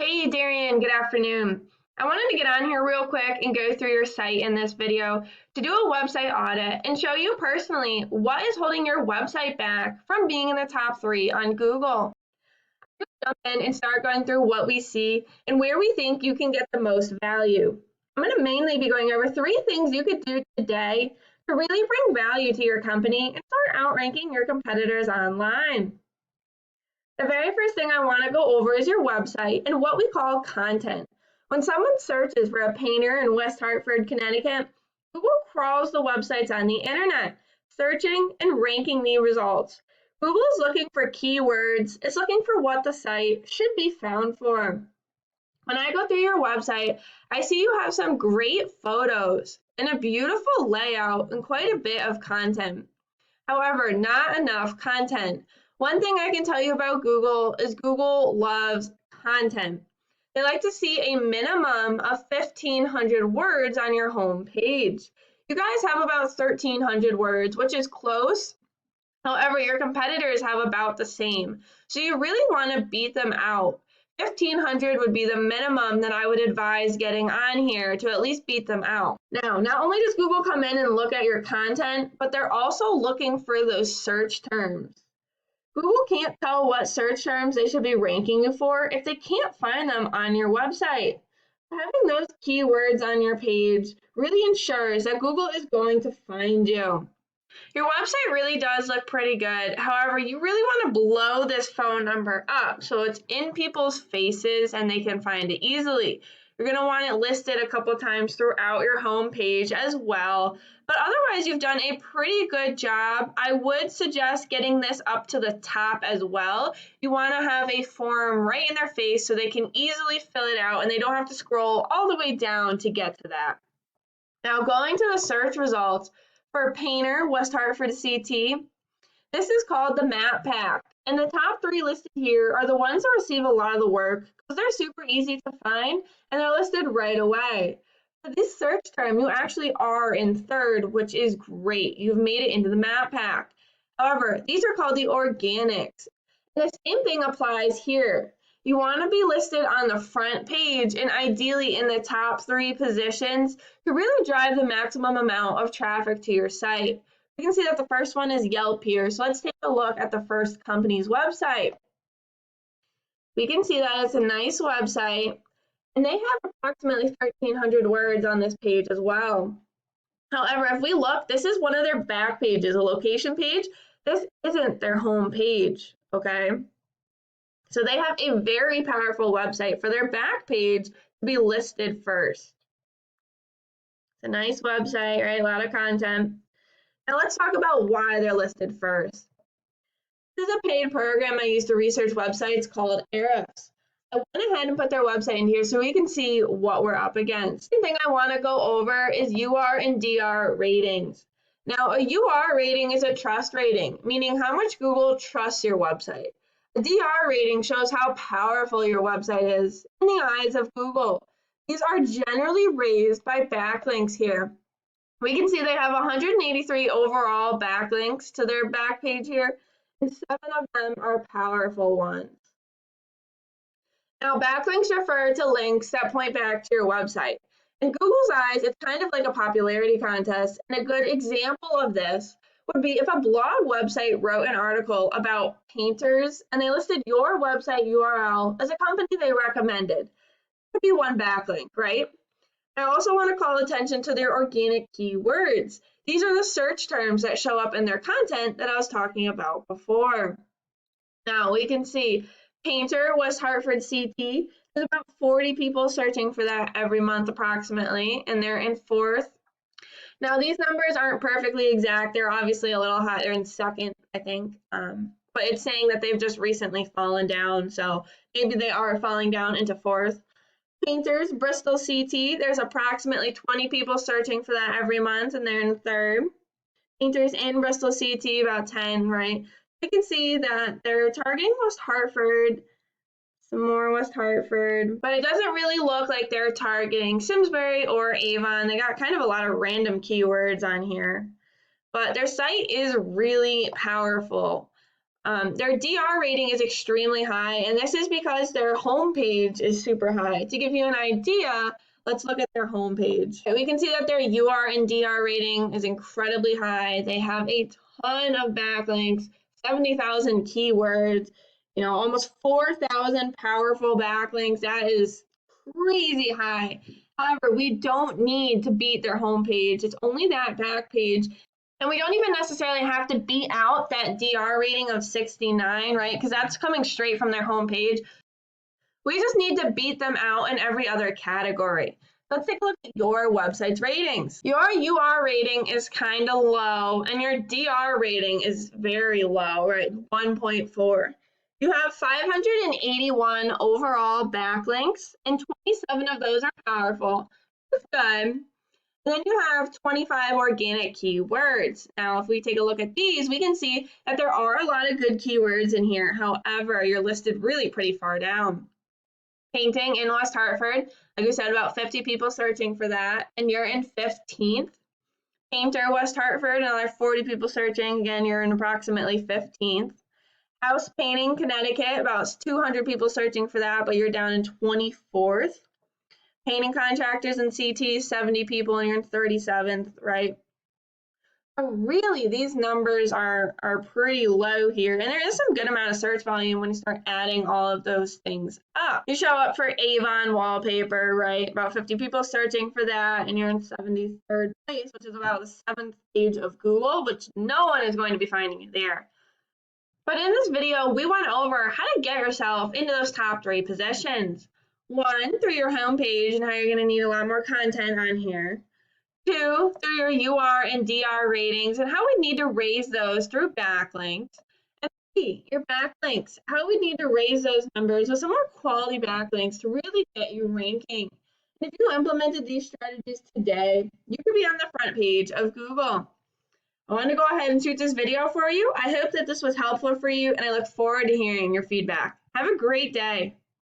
Hey Darian, good afternoon. I wanted to get on here real quick and go through your site in this video to do a website audit and show you personally what is holding your website back from being in the top 3 on Google. Jump in and start going through what we see and where we think you can get the most value. I'm going to mainly be going over 3 things you could do today to really bring value to your company and start outranking your competitors online. The very first thing I want to go over is your website and what we call content. When someone searches for a painter in West Hartford, Connecticut, Google crawls the websites on the internet, searching and ranking the results. Google is looking for keywords. It's looking for what the site should be found for. When I go through your website, I see you have some great photos and a beautiful layout and quite a bit of content. However, not enough content. One thing I can tell you about Google is Google loves content. They like to see a minimum of 1,500 words on your home page. You guys have about 1,300 words, which is close. However, your competitors have about the same. So you really want to beat them out. 1,500 would be the minimum that I would advise getting on here to at least beat them out. Now, not only does Google come in and look at your content, but they're also looking for those search terms. Google can't tell what search terms they should be ranking you for if they can't find them on your website. Having those keywords on your page really ensures that Google is going to find you. Your website really does look pretty good. However, you really want to blow this phone number up so it's in people's faces and they can find it easily. You're going to want it listed a couple times throughout your home page as well. But otherwise, you've done a pretty good job. I would suggest getting this up to the top as well. You want to have a form right in their face so they can easily fill it out and they don't have to scroll all the way down to get to that. Now, going to the search results for Painter, West Hartford CT, this is called the Map Pack. And the top 3 listed here are the ones that receive a lot of the work because they're super easy to find and they're listed right away. For this search term, you actually are in 3rd, which is great. You've made it into the Map Pack. However, these are called the organics. And the same thing applies here. You want to be listed on the front page and ideally in the top 3 positions to really drive the maximum amount of traffic to your site. We can see that the first one is Yelp here. So let's take a look at the first company's website. We can see that it's a nice website and they have approximately 1,300 words on this page as well. However, if we look, this is one of their back pages, a location page. This isn't their home page, okay? So they have a very powerful website for their back page to be listed first. It's a nice website, right? A lot of content. Now let's talk about why they're listed first. This is a paid program I use to research websites called Ahrefs. I went ahead and put their website in here so we can see what we're up against. The thing I want to go over is UR and DR ratings. Now, a UR rating is a trust rating, meaning how much Google trusts your website. A DR rating shows how powerful your website is in the eyes of Google. These are generally raised by backlinks here. We can see they have 183 overall backlinks to their back page here, and 7 of them are powerful ones. Now, backlinks refer to links that point back to your website. In Google's eyes, it's kind of like a popularity contest, and a good example of this would be if a blog website wrote an article about painters and they listed your website URL as a company they recommended. It would be one backlink, right? I also want to call attention to their organic keywords. These are the search terms that show up in their content that I was talking about before. Now we can see Painter, West Hartford CT. There's about 40 people searching for that every month approximately, and they're in 4th. Now these numbers aren't perfectly exact. They're obviously a little higher. They're in 2nd, I think. But it's saying that they've just recently fallen down, so maybe they are falling down into 4th. Painters, Bristol CT, there's approximately 20 people searching for that every month, and they're in 3rd. Painters in Bristol CT, about 10, right? You can see that they're targeting West Hartford, some more West Hartford, but it doesn't really look like they're targeting Simsbury or Avon. They got kind of a lot of random keywords on here, but their site is really powerful. Their DR rating is extremely high, and this is because their homepage is super high. To give you an idea, let's look at their homepage. We can see that their UR and DR rating is incredibly high. They have a ton of backlinks, 70,000 keywords, almost 4,000 powerful backlinks. That is crazy high. However, we don't need to beat their homepage. It's only that back page. And we don't even necessarily have to beat out that DR rating of 69, right? Because that's coming straight from their homepage. We just need to beat them out in every other category. Let's take a look at your website's ratings. Your UR rating is kind of low, and your DR rating is very low, right? 1.4. You have 581 overall backlinks, and 27 of those are powerful. That's good. Then you have 25 organic keywords. Now, if we take a look at these, we can see that there are a lot of good keywords in here. However, you're listed really pretty far down. Painting in West Hartford, like we said, about 50 people searching for that, and you're in 15th. Painter, West Hartford, another 40 people searching. Again, you're in approximately 15th. House painting, Connecticut, about 200 people searching for that, but you're down in 24th. Painting contractors and CT, 70 people, and you're in 37th, right? So really, these numbers are pretty low here, and there is some good amount of search volume when you start adding all of those things up. You show up for Avon wallpaper, right? About 50 people searching for that, and you're in 73rd place, which is about the 7th page of Google, which no one is going to be finding you there. But in this video, we went over how to get yourself into those top 3 positions. 1, through your homepage and how you're going to need a lot more content on here. 2, through your UR and DR ratings and how we need to raise those through backlinks. And 3, your backlinks, how we need to raise those numbers with some more quality backlinks to really get you ranking. And if you implemented these strategies today, you could be on the front page of Google. I wanted to go ahead and shoot this video for you. I hope that this was helpful for you, and I look forward to hearing your feedback. Have a great day.